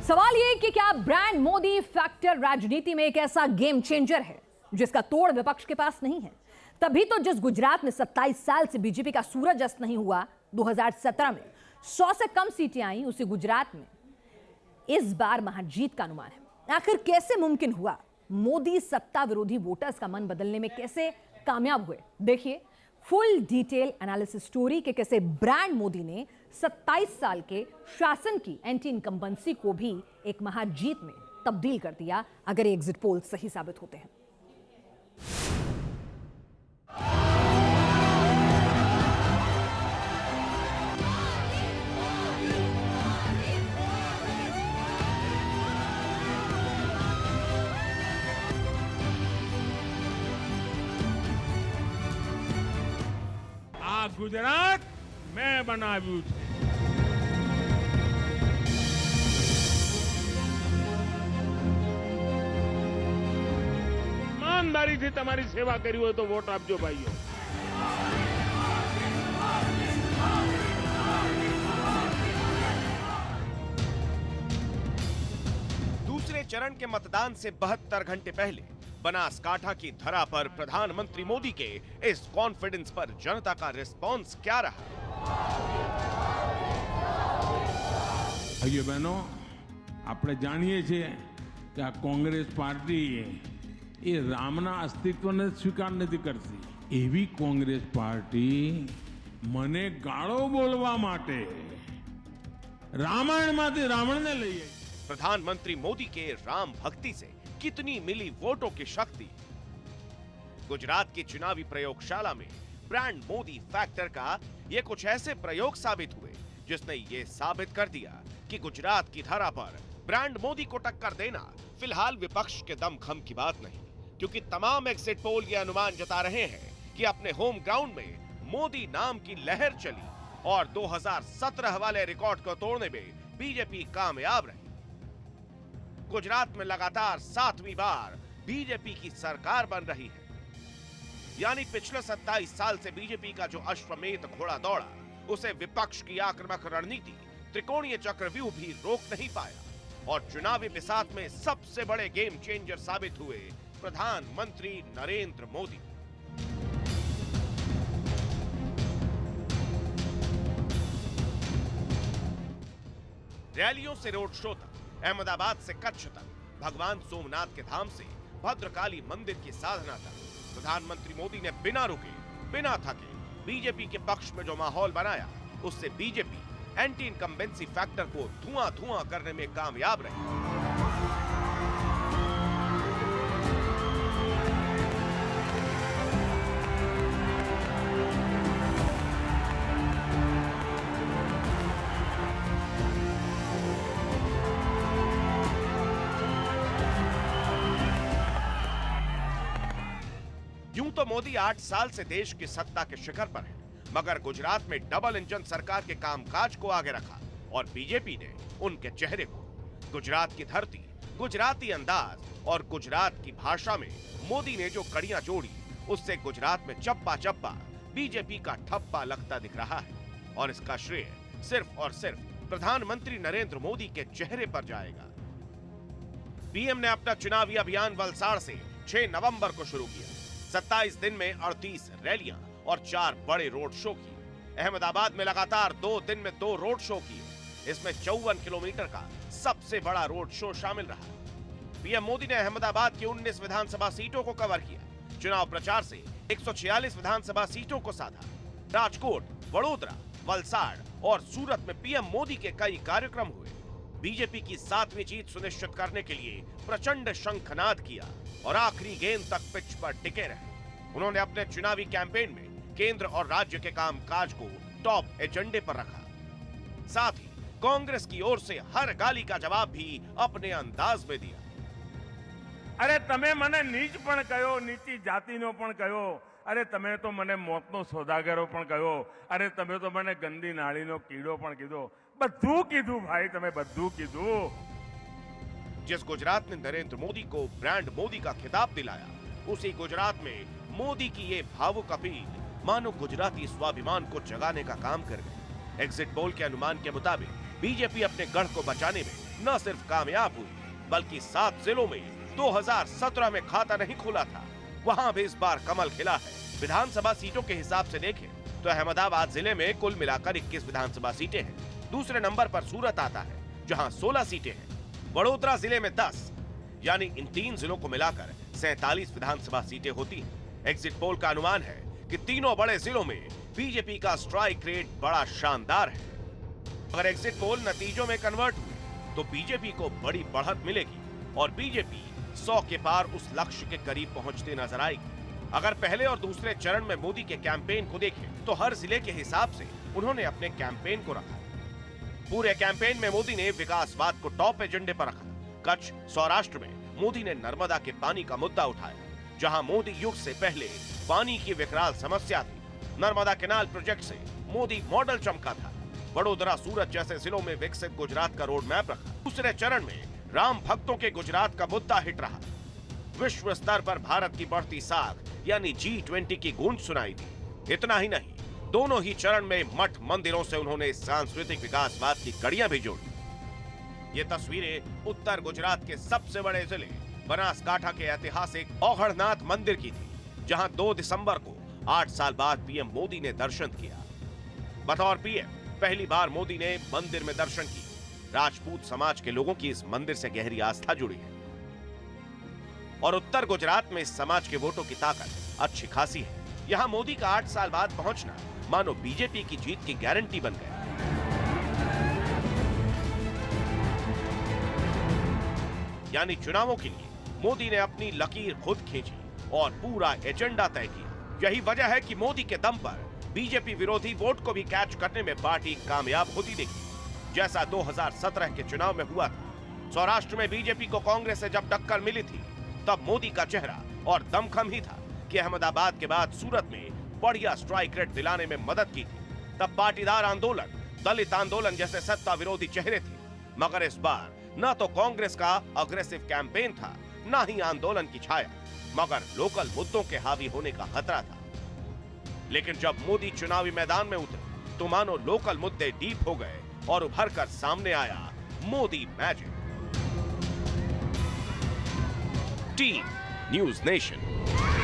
सवाल ये कि क्या ब्रांड मोदी फैक्टर राजनीति में एक ऐसा गेम चेंजर है जिसका तोड़ विपक्ष के पास नहीं है। तभी तो जिस गुजरात में 27 साल से बीजेपी का सूरज अस्त नहीं हुआ, 2017 में 100 से कम सीटें आई, उसी गुजरात में इस बार महाजीत का अनुमान है। आखिर कैसे मुमकिन हुआ? मोदी सत्ता विरोधी वोटर्स का मन बदलने में कैसे कामयाब हुए? देखिए फुल डिटेल एनालिसिस स्टोरी के कैसे ब्रांड मोदी ने 27 साल के शासन की एंटी इनकम्बेंसी को भी एक महाजीत में तब्दील कर दिया, अगर ये एग्जिट पोल सही साबित होते हैं। गुजरात मैं बनाव्યું છે। ईमानदारीથી તમારી સેવા કરી હોય તો વોટ આપજો ભાઈઓ। दूसरे चरण के मतदान से 72 घंटे पहले बनासकांठा की धरा पर प्रधानमंत्री मोदी के इस कॉन्फिडेंस पर जनता का रिस्पांस क्या रहा? भाइयों बहनों, આપણે જાણીએ છીએ કે આ કોંગ્રેસ પાર્ટી એ રામના અસ્તિત્વને સ્વીકાર નથી કરતી। એવી કોંગ્રેસ પાર્ટી મને ગાળો બોલવા માટે રામાયણમાંથી રાવણને લઈ આવી। प्रधानमंत्री मोदी के राम भक्ति से कितनी मिली वोटों की शक्ति? गुजरात की चुनावी प्रयोगशाला में ब्रांड मोदी फैक्टर का ये कुछ ऐसे प्रयोग साबित हुए जिसने ये साबित कर दिया कि गुजरात की धरा पर ब्रांड मोदी को टक्कर देना फिलहाल विपक्ष के दमखम की बात नहीं, क्योंकि तमाम एग्जिट पोल ये अनुमान जता रहे हैं कि अपने होम ग्राउंड में मोदी नाम की लहर चली और 2017 वाले रिकॉर्ड को तोड़ने में बीजेपी कामयाब रही। गुजरात में लगातार 7वीं बार बीजेपी की सरकार बन रही है, यानी पिछले 27 साल से बीजेपी का जो अश्वमेध घोड़ा दौड़ा, उसे विपक्ष की आक्रामक रणनीति त्रिकोणीय चक्रव्यूह भी रोक नहीं पाया और चुनावी बिसात में सबसे बड़े गेम चेंजर साबित हुए प्रधानमंत्री नरेंद्र मोदी। रैलियों से रोड शो तक, अहमदाबाद से कच्छ तक, भगवान सोमनाथ के धाम से भद्रकाली मंदिर की साधना तक, प्रधानमंत्री मोदी ने बिना रुके बिना थके बीजेपी के पक्ष में जो माहौल बनाया, उससे बीजेपी एंटी इनकम्बेंसी फैक्टर को धुआं धुआं करने में कामयाब रही। यूं तो मोदी 8 साल से देश की सत्ता के शिखर पर है, मगर गुजरात में डबल इंजन सरकार के कामकाज को आगे रखा और बीजेपी ने उनके चेहरे को, गुजरात की धरती, गुजराती अंदाज और गुजरात की भाषा में मोदी ने जो कड़ियां जोड़ी, उससे गुजरात में चप्पा चप्पा बीजेपी का ठप्पा लगता दिख रहा है और इसका श्रेय सिर्फ और सिर्फ प्रधानमंत्री नरेंद्र मोदी के चेहरे पर जाएगा। पीएम ने अपना चुनावी अभियान वलसाड़ से 6 नवंबर को शुरू किया। 27 दिन में 38 रैलियां और 4 बड़े रोड शो किए। अहमदाबाद में लगातार 2 दिन में 2 रोड शो किए। इसमें 54 किलोमीटर का सबसे बड़ा रोड शो शामिल रहा। पीएम मोदी ने अहमदाबाद की 19 विधानसभा सीटों को कवर किया। चुनाव प्रचार से 146 विधानसभा सीटों को साधा। राजकोट, वडोदरा, वलसाड़ और सूरत में पीएम मोदी के कई कार्यक्रम हुए। बीजेपी की 7वीं जीत सुनिश्चित करने के लिए प्रचंड शंखनाद किया और आखिरी गेंद तक पिच पर टिके रहे। उन्होंने अपने चुनावी कैंपेन में केंद्र और राज्य के कामकाज को टॉप एजेंडे पर रखा। साथ ही कांग्रेस की ओर से हर गाली का जवाब भी अपने अंदाज में दिया। अरे तमे मने नीच पण कहो, नीची जातिनो पण कहो, अरे तमे तो मने मौतनो सौदागरो पण कहो, अरे तमे तो मने गंदी नाळीनो कीड़ो पण कीधो, बधु कीधु भाई, तमे बधु कीधु। जिस गुजरात ने नरेंद्र मोदी को ब्रांड मोदी का खिताब दिलाया, उसी गुजरात में मोदी की ये भावुक अपील मानो गुजराती स्वाभिमान को जगाने का काम कर गई। एग्जिट पोल के अनुमान के मुताबिक बीजेपी अपने गढ़ को बचाने में न सिर्फ कामयाब हुई बल्कि 7 जिलों में 2017 में खाता नहीं खुला था, वहां भी इस बार कमल खिला है। विधानसभा सीटों के हिसाब से देखें तो अहमदाबाद जिले में कुल मिलाकर 21 विधानसभा सीटें हैं। दूसरे नंबर पर सूरत आता है जहां 16 सीटें हैं। वडोदरा जिले में 10, यानी इन 3 जिलों को मिलाकर 47 विधानसभा सीटें होती हैं। एग्जिट पोल का अनुमान है कि तीनों बड़े जिलों में बीजेपी का स्ट्राइक रेट बड़ा शानदार है। अगर एग्जिट पोल नतीजों में कन्वर्ट हुए तो बीजेपी को बड़ी बढ़त मिलेगी और बीजेपी 100 के पार उस लक्ष्य के करीब पहुंचते नजर आएगी। अगर पहले और दूसरे चरण में मोदी के कैंपेन को देखें तो हर जिले के हिसाब से उन्होंने अपने कैंपेन को रखा। पूरे कैंपेन में मोदी ने विकासवाद को टॉप एजेंडे पर रखा। कच्छ, सौराष्ट्र में मोदी ने नर्मदा के पानी का मुद्दा उठाया, जहां मोदी युग से पहले पानी की विकराल समस्या थी। नर्मदा कैनाल प्रोजेक्ट से मोदी मॉडल चमका था। वडोदरा, सूरत जैसे जिलों में विकसित गुजरात का रोड मैप रखा। दूसरे चरण में राम भक्तों के गुजरात का मुद्दा हिट रहा। विश्व स्तर पर भारत की बढ़ती साख यानी G20 की गूंज सुनाई दी। इतना ही नहीं, दोनों ही चरण में मठ मंदिरों से उन्होंने सांस्कृतिक विकासवाद की कड़ियां भी जोड़ी। ये तस्वीरें उत्तर गुजरात के सबसे बड़े जिले बनासकांठा के ऐतिहासिक औघड़नाथ मंदिर की थी, जहां 2 दिसंबर को 8 साल बाद पीएम मोदी ने दर्शन किया। बतौर पीएम पहली बार मोदी ने मंदिर में दर्शन किया। राजपूत समाज के लोगों की इस मंदिर से गहरी आस्था जुड़ी है और उत्तर गुजरात में इस समाज के वोटों की ताकत अच्छी खासी है। यहां मोदी का 8 साल बाद पहुंचना मानो बीजेपी की जीत की गारंटी बन गया। यानी चुनावों के लिए मोदी ने अपनी लकीर खुद खींची और पूरा एजेंडा तय किया। यही वजह है कि मोदी के दम पर बीजेपी विरोधी वोट को भी कैच करने में पार्टी कामयाब होती दिखी, जैसा 2017 के चुनाव में हुआ था। सौराष्ट्र में बीजेपी को कांग्रेस से जब टक्कर मिली थी तब मोदी का चेहरा और दमखम ही था कि अहमदाबाद के बाद सूरत में बढ़िया स्ट्राइक रेट दिलाने में मदद की थी। तब पाटीदार आंदोलन, दलित आंदोलन जैसे सत्ता विरोधी चेहरे थे। मगर इस बार न तो कांग्रेस का अग्रेसिव कैंपेन था, न ही आंदोलन की छाया, मगर लोकल मुद्दों के हावी होने का खतरा था। लेकिन जब मोदी चुनावी मैदान में उतरे तो मानो लोकल मुद्दे डीप हो गए और उभर कर सामने आया Modi magic. Team news nation.